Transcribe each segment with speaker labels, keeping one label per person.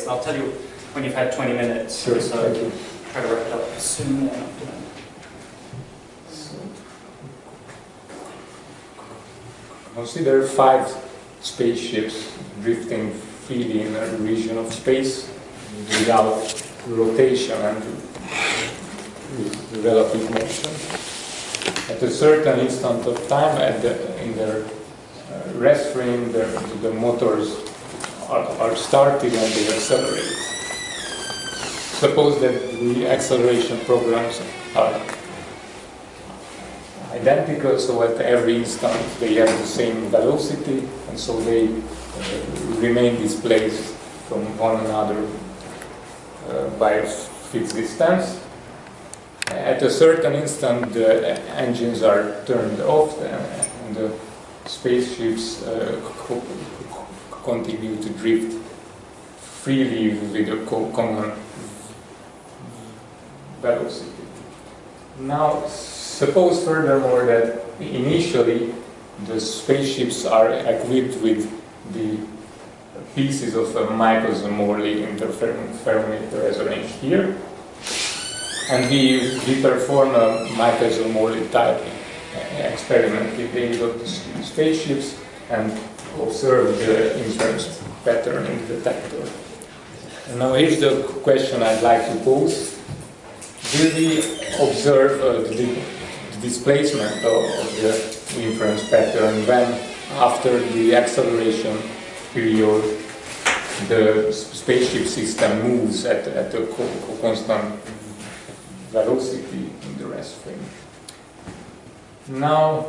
Speaker 1: and I'll tell you when you've had 20 minutes.
Speaker 2: Sure,
Speaker 1: so
Speaker 2: thank you.
Speaker 1: try to wrap it up soon.
Speaker 2: Consider 5 spaceships drifting freely in a region of space without rotation and with relative motion. At a certain instant of time, in their rest frame, the motors are started and they accelerate. Suppose that the acceleration programs are identical, so at every instant they have the same velocity, and so they remain displaced from one another by a fixed distance. At a certain instant, the engines are turned off, and the spaceships continue to drift freely with a common velocity. Now, suppose furthermore that initially the spaceships are equipped with the pieces of a Michelson-Morley interferometer as arranged here, and we perform a Michelson-Morley type experiment with the aid of the spaceships and observe the inference pattern in the detector. And now here's the question I'd like to pose. Will we observe the displacement of the inference pattern when, after the acceleration period, the spaceship system moves at a constant velocity in the rest frame? Now,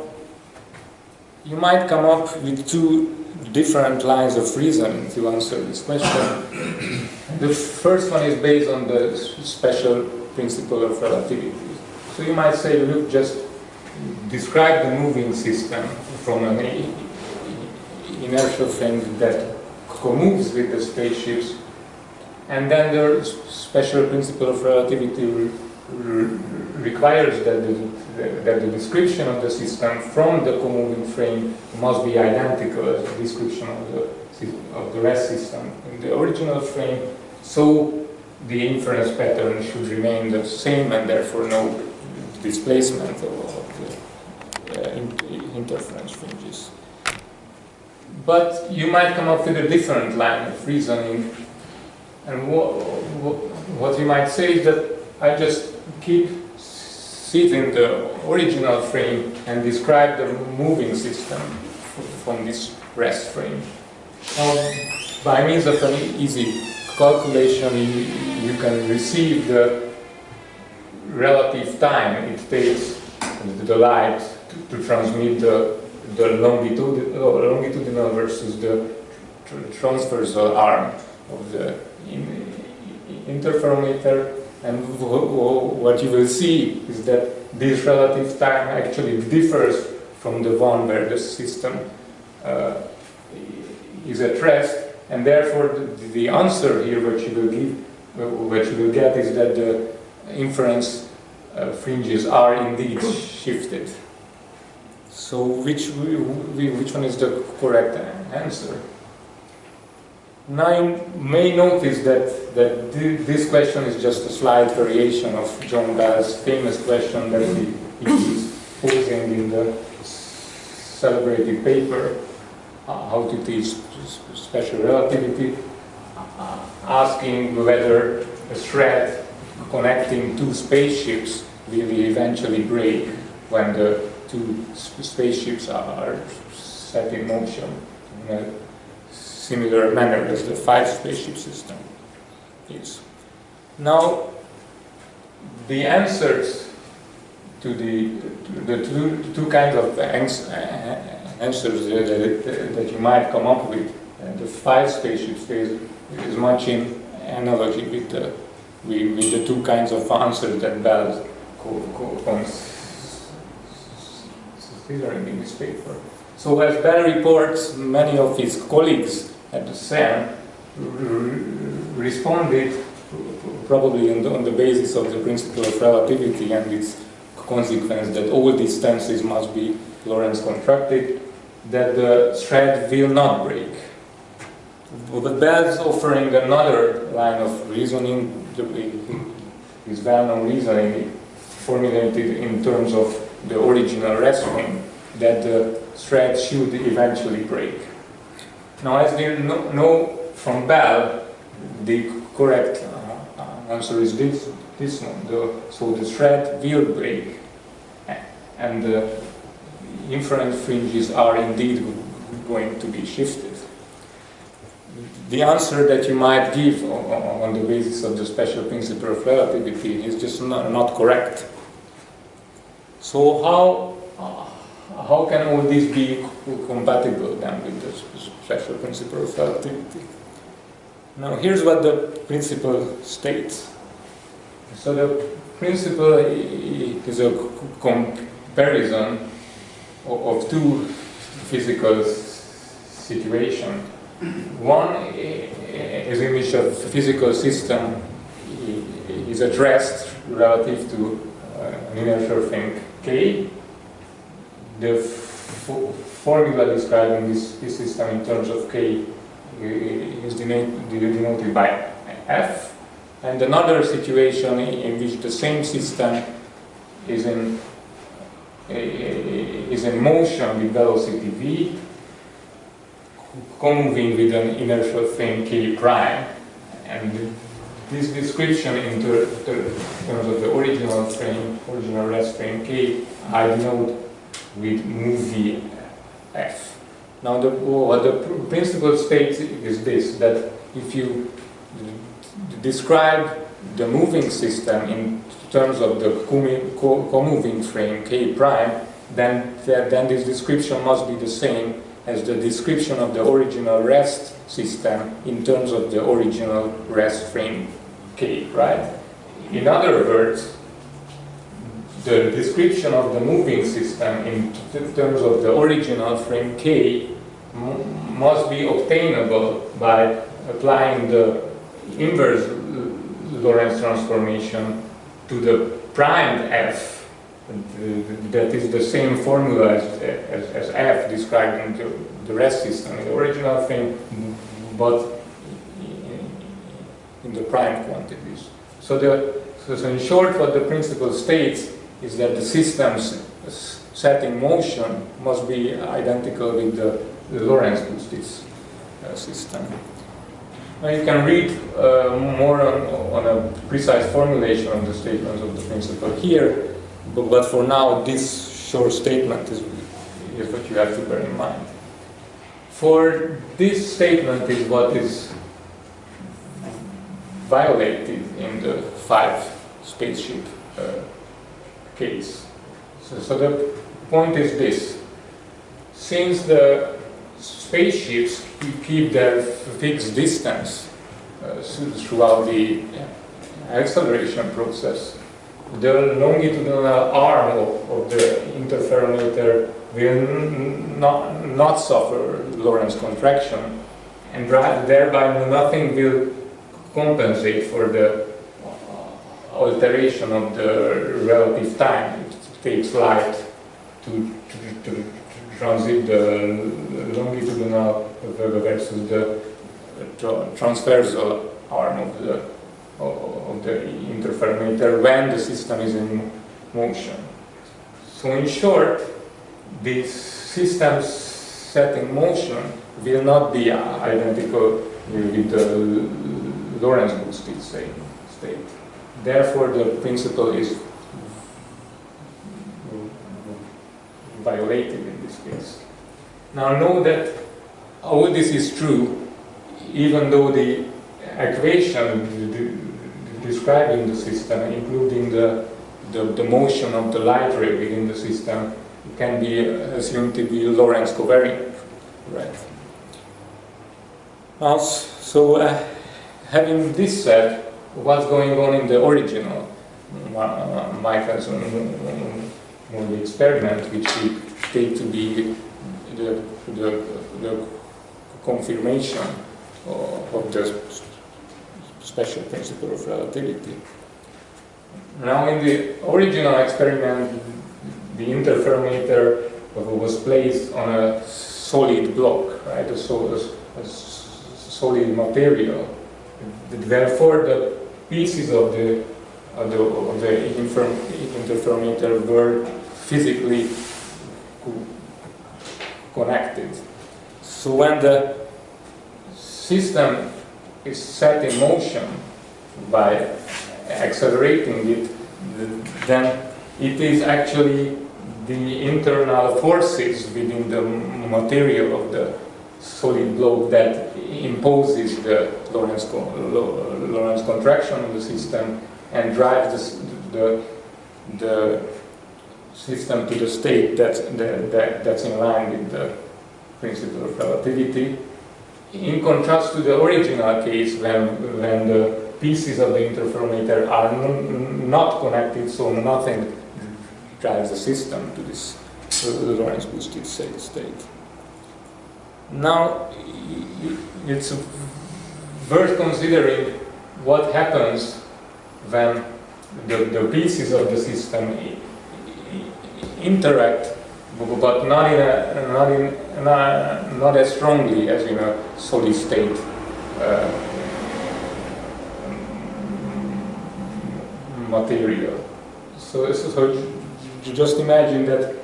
Speaker 2: you might come up with 2 different lines of reasoning to answer this question. The first one is based on the special principle of relativity. So you might say, look, just describe the moving system from an inertial frame that moves with the spaceships, and then the special principle of relativity requires that the description of the system from the co-moving frame must be identical as the description of the rest system in the original frame, so the inference pattern should remain the same and therefore no displacement of the interference fringes. But you might come up with a different line of reasoning, and what you might say is that I just sit in the original frame and describe the moving system from this rest frame. Now, by means of an easy calculation, you can receive the relative time it takes the light to transmit the longitudinal versus the transversal arm of the interferometer, and what you will see is that this relative time actually differs from the one where the system is at rest, and therefore the answer here what you will get is that the inference fringes are indeed shifted. So which one is the correct answer? Now you may notice that this question is just a slight variation of John Bell's famous question that he is posing in the celebrated paper, How to Teach Special Relativity, asking whether a thread connecting 2 spaceships will eventually break when the 2 spaceships are set in motion in a similar manner as the 5 spaceship system is. Now, the answers to the two kinds of answers that you might come up with, the 5 spaceship phase is much in analogy with the 2 kinds of answers that Bell considering in this paper. So as Bell reports, many of his colleagues at the CERN responded probably on the basis of the principle of relativity and its consequence that all distances must be Lorentz contracted, that the thread will not break. But Bell's offering another line of reasoning, his well-known reasoning formulated in terms of the original rest frame, that the thread should eventually break. Now, as we know from Bell, the correct answer is this one. So the thread will break, and the inference fringes are indeed going to be shifted. The answer that you might give on the basis of the special principle of relativity is just not correct. So how can all this be compatible then with the special principle of relativity? Now here's what the principle states. So the principle is a comparison of two physical situations. One is in which a physical system is at rest relative to an inertial frame K. The formula describing this system in terms of K is denoted by F. And another situation in which the same system is in motion with velocity v, co-moving with an inertial frame K prime, and this description in terms of the original rest frame K, I denote with move v f. Now what the principle states is this, that if you describe the moving system in terms of the co-moving frame K prime, then this description must be the same as the description of the original rest system in terms of the original rest frame K, right? In other words, the description of the moving system in terms of the original frame K must be obtainable by applying the inverse Lorentz transformation to the primed F. That is the same formula as F described in the rest system in the original frame, but in the prime quantities. So in short, what the principle states is that the system's set in motion must be identical with the Lorentz boosted system. Now you can read more on a precise formulation of the statements of the principle here. But for now, this short statement is what you have to bear in mind. For this statement is what is violated in the 5 spaceship case. So the point is this. Since the spaceships keep their fixed distance throughout the acceleration process, the longitudinal arm of the interferometer will not suffer Lorentz contraction, and thereby nothing will compensate for the alteration of the relative time it takes light to transit the longitudinal versus the transversal arm of the interferometer when the system is in motion. So in short, this system set in motion will not be identical with the Lorentz boosted state. Therefore, the principle is violated in this case. Now note that all this is true even though the equation describing the system, including the motion of the light ray within the system, can be assumed to be Lorentz covariant, right? So having this said, what's going on in the original Michelson Morley experiment, which we take to be the confirmation of the special principle of relativity. Now, in the original experiment, the interferometer was placed on a solid block, right? A solid material. Therefore, the pieces of the interferometer were physically connected. So when the system is set in motion by accelerating it, then it is actually the internal forces within the material of the solid block that imposes the Lorentz contraction of the system and drives the system to the state that's in line with the principle of relativity. In contrast to the original case, when the pieces of the interferometer are not connected, so nothing drives the system to this Lorentz boosted state. Now, it's worth considering what happens when the pieces of the system interact, but not as strongly as in a solid state material. So just imagine that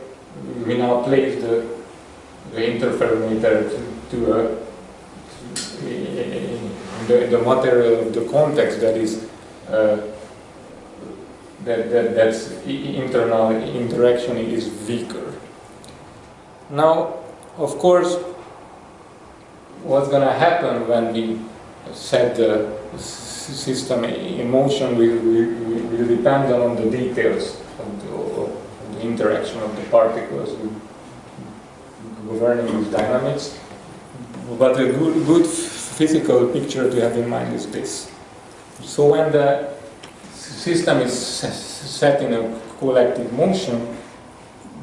Speaker 2: we now place the interferometer to the material of the context that is that's internal interaction is weaker. Now, of course, what's going to happen when we set the system in motion will depend on the details of the interaction of the particles governing these dynamics. But a good physical picture to have in mind is this. So when the system is set in a collective motion,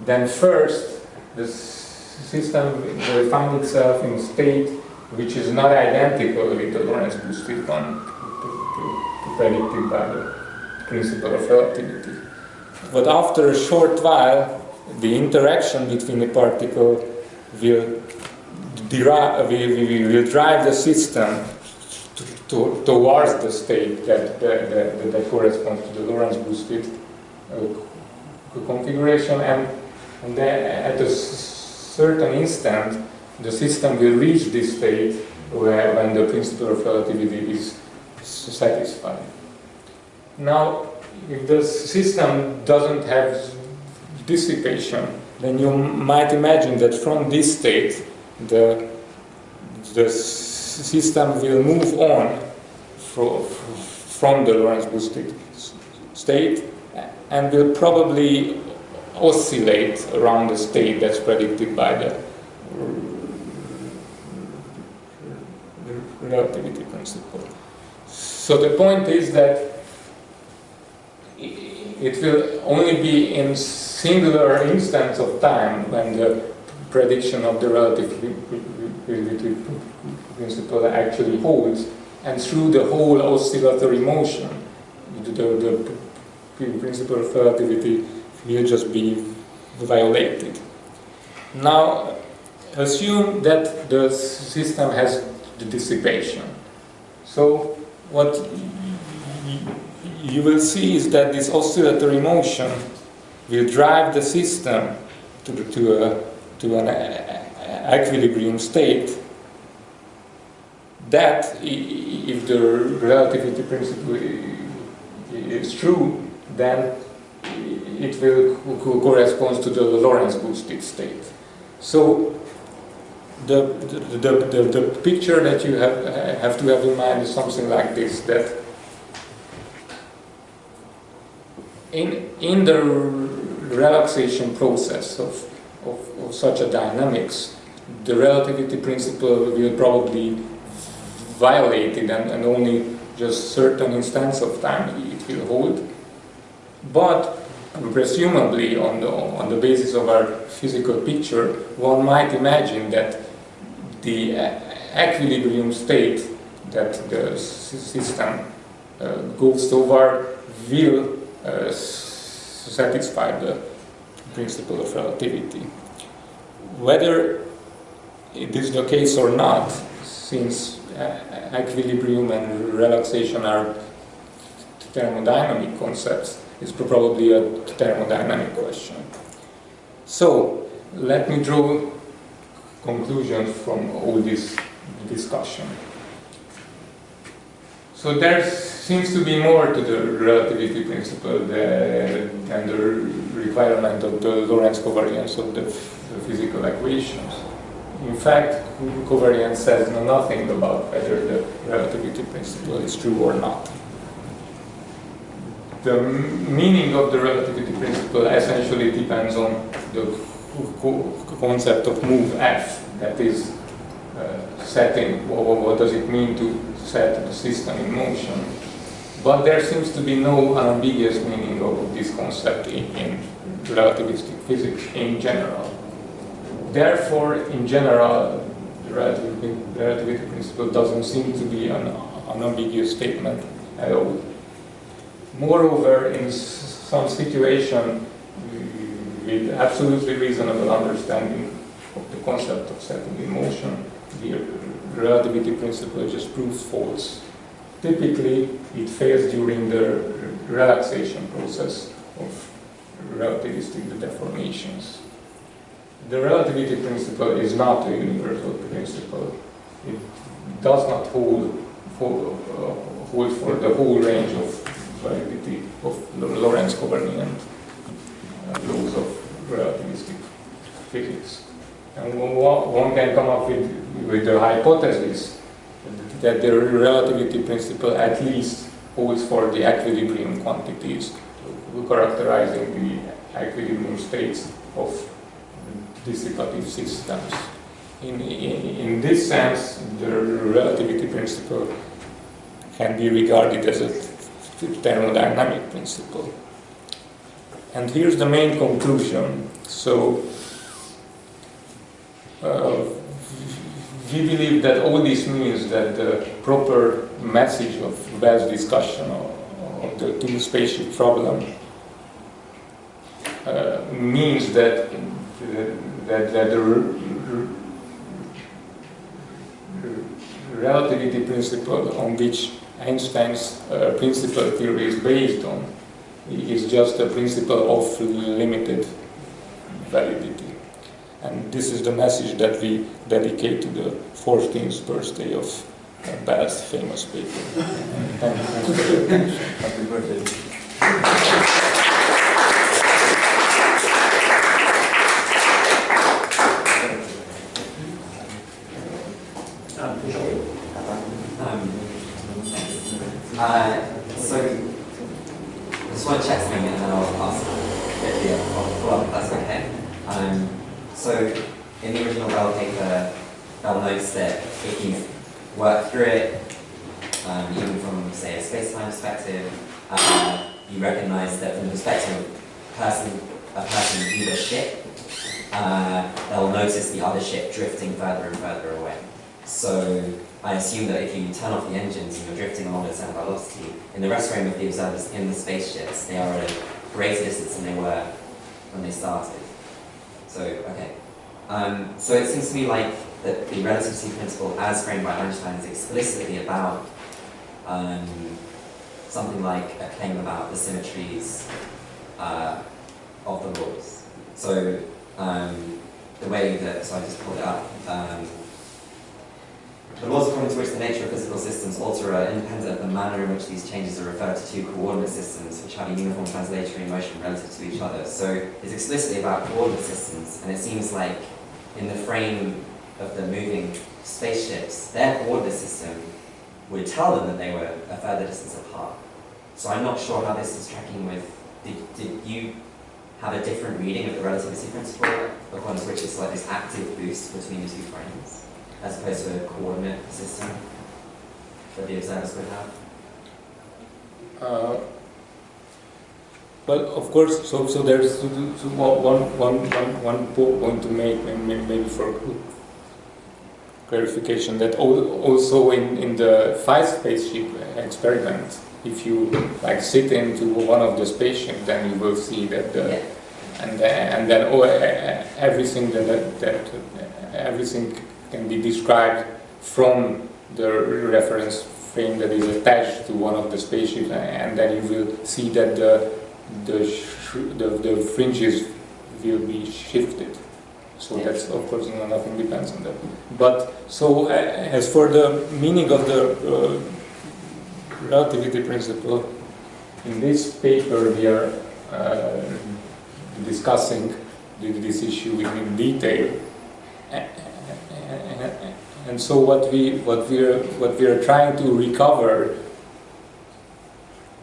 Speaker 2: then first the system will find itself in a state which is not identical with the Lorentz boosted one predicted by the principle of relativity. But after a short while, the interaction between the particle will drive the system towards the state that corresponds to the Lorentz boosted configuration, and then at a certain instant the system will reach this state when the principle of relativity is satisfied. Now, if the system doesn't have dissipation, then you might imagine that from this state the system will move on from the Lorentz boosted state and will probably oscillate around the state that's predicted by the relativity principle. So the point is that it will only be in singular instance of time when the prediction of the relativity principle actually holds, and through the whole oscillatory motion, the principle of relativity will just be violated. Now, assume that the system has the dissipation. So, what you will see is that this oscillatory motion will drive the system to an equilibrium state that, if the relativity principle is true, then it will correspond to the Lorentz boosted state. So the picture that you have to have in mind is something like this: that in the relaxation process of such a dynamics, the relativity principle will probably violate it, and only just certain instance of time it will hold. But presumably, on the basis of our physical picture, one might imagine that the equilibrium state that the system goes toward will satisfy the principle of relativity. Whether it is the case or not, since equilibrium and relaxation are thermodynamic concepts, is probably a thermodynamic question. So, let me draw conclusions from all this discussion. So there seems to be more to the relativity principle than the requirement of the Lorentz covariance of the physical equations. In fact, covariance says nothing about whether the relativity principle is true or not. The meaning of the relativity principle essentially depends on the concept of move F, that is setting, what does it mean to set the system in motion. But there seems to be no unambiguous meaning of this concept in relativistic physics in general. Therefore, in general, the relativity principle doesn't seem to be an unambiguous statement at all. Moreover, in some situation with absolutely reasonable understanding of the concept of setting in motion, the relativity principle just proves false. Typically, it fails during the relaxation process of relativistic deformations. The relativity principle is not a universal principle. It does not hold for the whole range of validity of Lorentz covariant laws of relativistic physics. And one can come up with the hypothesis that the relativity principle at least holds for the equilibrium quantities, characterizing the equilibrium states of dissipative systems. In this sense, the relativity principle can be regarded as a thermodynamic principle. And here's the main conclusion. So, we believe that all this means that the proper message of Bell's discussion of the two spaceship problem means that the relativity principle on which Einstein's principal theory is based on is just a principle of limited validity. And this is the message that we dedicate to the 14th birthday of Bell's famous paper. Thank you for your attention. Happy birthday.
Speaker 3: So, I just want to check something and then I'll ask quickly, I'll follow up if that's okay. So, in the original Bell paper, Bell notes that if you work through it, even from, say, a space-time perspective, you recognize that from the perspective of a person in either ship, they'll notice the other ship drifting further and further away. So, I assume that if you turn off the engines and you're drifting along at a certain velocity, in the rest frame of the observers in the spaceships, they are at a greater distance than they were when they started. So, okay. So it seems to me like that the relativity principle as framed by Einstein is explicitly about something like a claim about the symmetries of the laws. So the way that, so I just pulled it up, the laws according to which the nature of physical systems alter are independent of the manner in which these changes are referred to two coordinate systems which have a uniform translatory motion relative to each other. So it's explicitly about coordinate systems, and it seems like in the frame of the moving spaceships, their coordinate system would tell them that they were a further distance apart. So I'm not sure how this is tracking with, did you have a different reading of the relativity principle according to which it's like this active boost between the two frames, as opposed to a coordinate system that the observers would have?
Speaker 2: Well, of course, so there's one point to make, maybe for clarification, that also in the 5 spaceship experiment, if you like sit into one of the spaceships, then you will see that and then everything everything can be described from the reference frame that is attached to one of the spaceships, and then you will see that the fringes will be shifted. So that's, of course, nothing depends on that. But so as for the meaning of the relativity principle, in this paper we are discussing this issue in detail. And so what we are trying to recover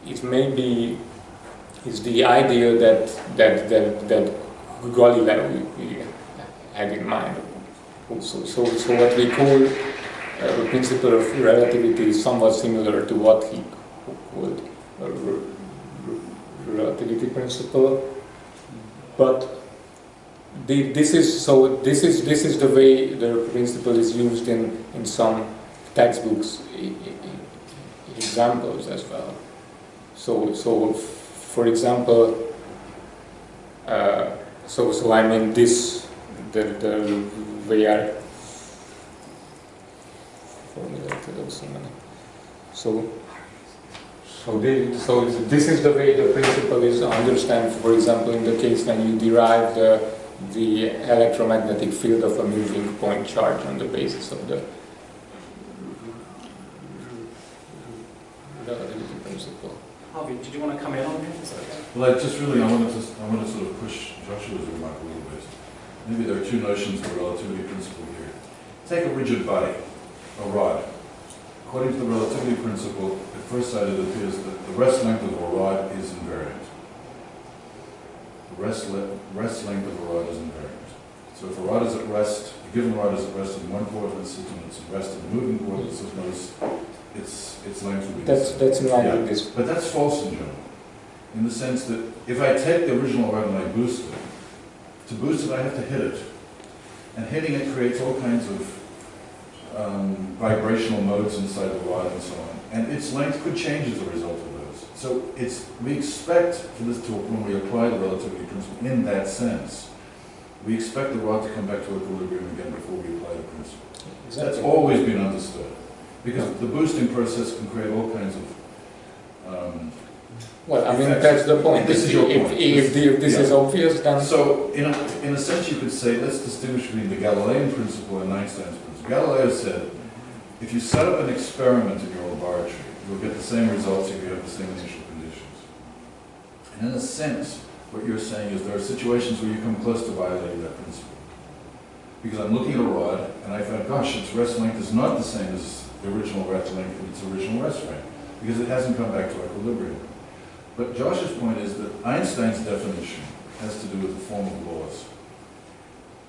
Speaker 2: is the idea that Galileo had in mind. So what we call the principle of relativity is somewhat similar to what he called relativity principle, but this is the way the principle is used in some textbooks examples as well. So for example, so I mean this the way I formulated also. So this is the way the principle is understood. For example, in the case when you derive the electromagnetic field of a moving point charge on the basis of the relativity principle.
Speaker 1: Harvey, did you want to come in on this? Okay.
Speaker 4: Well, I want to sort of push Joshua's remark a little bit. Maybe there are two notions of the relativity principle here. Take a rigid body, a rod. According to the relativity principle, at first sight it appears that the rest length of a rod is invariant. The rest length of a rod is invariant. So if a rod is at rest, a given rod is at rest in one coordinate system, it's at rest in the moving coordinate system, its length will be the same.
Speaker 2: That's in line with this.
Speaker 4: But that's false in general, in the sense that if I take the original rod and I boost it, to boost it I have to hit it. And hitting it creates all kinds of vibrational modes inside the rod and so on. And its length could change as a result of those. So we expect for this to, when we apply the relativity principle in that sense, we expect the rod to come back to equilibrium again before we apply the principle.
Speaker 2: Exactly.
Speaker 4: That's always been understood. Because the boosting process can create all kinds of
Speaker 2: well, I mean, that's the point.
Speaker 4: This is your point.
Speaker 2: If this is obvious, then...
Speaker 4: So, in a sense, you could say, let's distinguish between the Galilean principle and Einstein's principle. Galileo said, if you set up an experiment in your laboratory, you'll get the same results if you have the same initial conditions. And in a sense, what you're saying is there are situations where you come close to violating that principle. Because I'm looking at a rod, and I thought, gosh, its rest length is not the same as the original rest length of its original rest frame, because it hasn't come back to equilibrium. But Josh's point is that Einstein's definition has to do with the form of laws.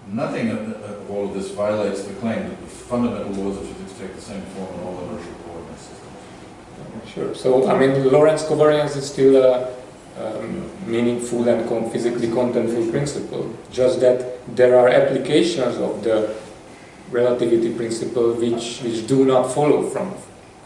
Speaker 4: Nothing of all of this violates the claim that the fundamental laws of physics take the same form in all inertial coordinate systems.
Speaker 2: Sure. So, I mean, Lorentz covariance is still a meaningful and physically contentful principle. Just that there are applications of the relativity principle which do not follow from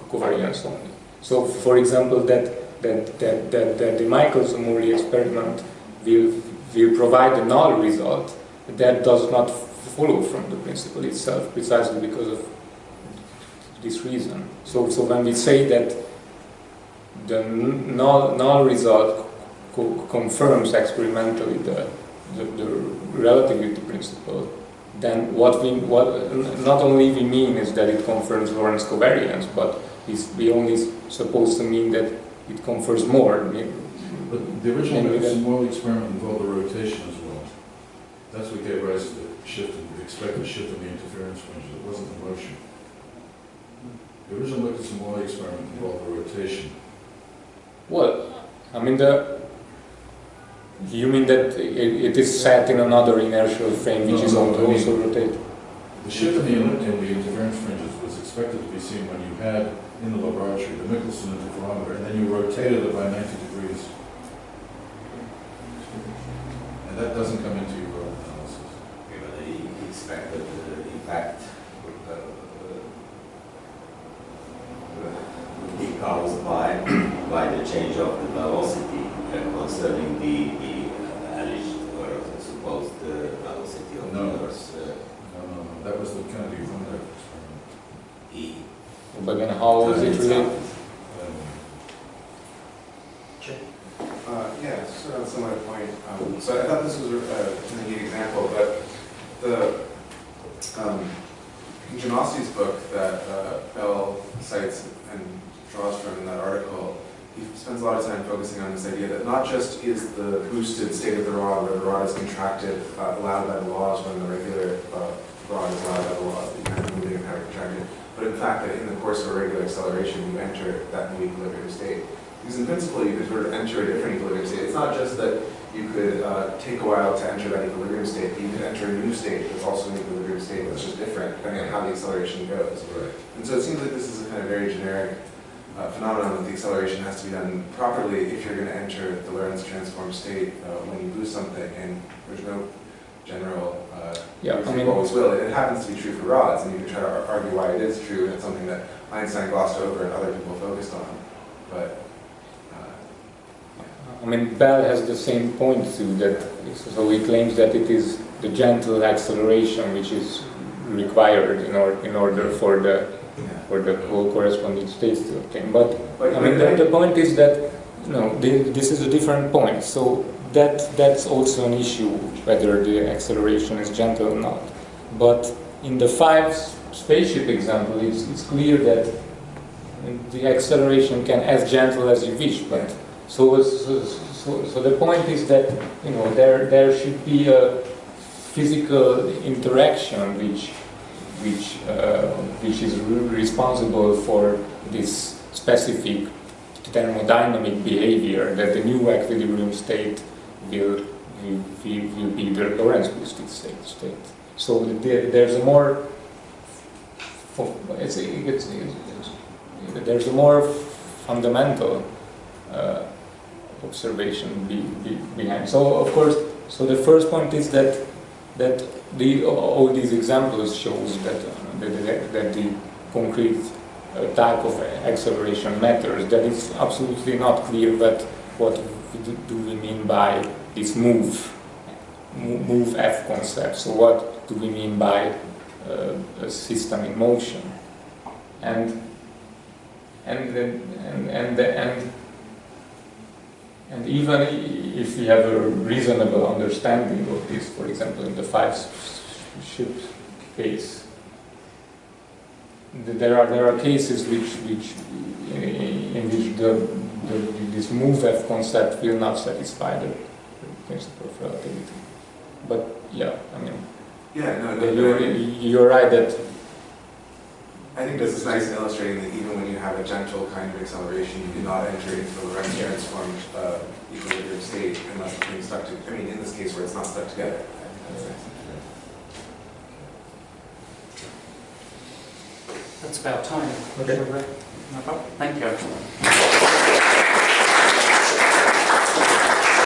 Speaker 2: covariance only. So, for example, that the Michelson-Morley experiment will provide a null result that does not follow from the principle itself, precisely because of this reason. So when we say that the null result confirms experimentally the relativity principle, then what not only we mean is that it confirms Lorentz covariance, but we only supposed to mean that it confers more.
Speaker 4: But the original Michelson-Morley experiment involved a rotation as well. That's what gave rise to the shift, the expected shift in the interference fringes. It wasn't the motion. The original Michelson-Morley experiment involved a rotation.
Speaker 2: Well, I mean, you mean that it is set in another inertial frame which is also rotated?
Speaker 4: The shift in the interference fringes was expected to be seen when you had in the laboratory the Michelson interferometer, and then you rotated it by 90 degrees. And that doesn't come into your analysis.
Speaker 5: Okay, but he expected the impact would be caused by the change of the velocity concerning the alleged or supposed velocity of the Earth's.
Speaker 4: No. That was the Kennedy Thunderbolt experiment.
Speaker 2: but then how is it related?
Speaker 6: Yeah, sort of a similar point. So I thought this was a neat example, but the in Genosi's book that Bell cites and draws from in that article, he spends a lot of time focusing on this idea that not just is the boosted state of the rod, where the rod is contracted, allowed by the laws, when the regular rod is allowed by the laws, that you kind of moving and have it contracted, but in fact that in the course of a regular acceleration, you enter that new equilibrium state. Because in principle, you could sort of enter a different equilibrium state. It's not just that you could take a while to enter that equilibrium state, but you could enter a new state that's also an equilibrium state that's just different depending on how the acceleration goes.
Speaker 4: Right.
Speaker 6: And so it seems like this is a kind of very generic phenomenon that the acceleration has to be done properly if you're going to enter the Lorentz transform state when you boost something, and there's no general always will. It happens to be true for rods, and you can try to argue why it is true, and it's something that Einstein glossed over and other people focused on. But
Speaker 2: I mean, Bell has the same point too, that so he claims that it is the gentle acceleration which is required in order for the corresponding states to obtain. But I mean, the point is that this is a different point. So that's also an issue whether the acceleration is gentle or not. But in the 5 spaceship example, it's clear that the acceleration can as gentle as you wish, but so the point is that there should be a physical interaction which is responsible for this specific thermodynamic behavior, that the new equilibrium state will be the Lorentz boosted state. So there's a more there's a more fundamental observation behind. So of course, the first point is that all these examples shows that the concrete type of acceleration matters. That is absolutely not clear. But what do we mean by this move F concept? So what do we mean by a system in motion? And even if we have a reasonable understanding of this, for example, in the 5 ship case, there are cases in which this move F concept will not satisfy the principle of relativity. But yeah, I mean, you're right that.
Speaker 6: I think this is nice in illustrating that even when you have a gentle kind of acceleration, you do not enter into the Lorentz transformed equilibrium state unless it's being stuck to. I mean, in this case where it's not stuck together.
Speaker 1: That's about time.
Speaker 2: Okay.
Speaker 1: No problem. Thank you.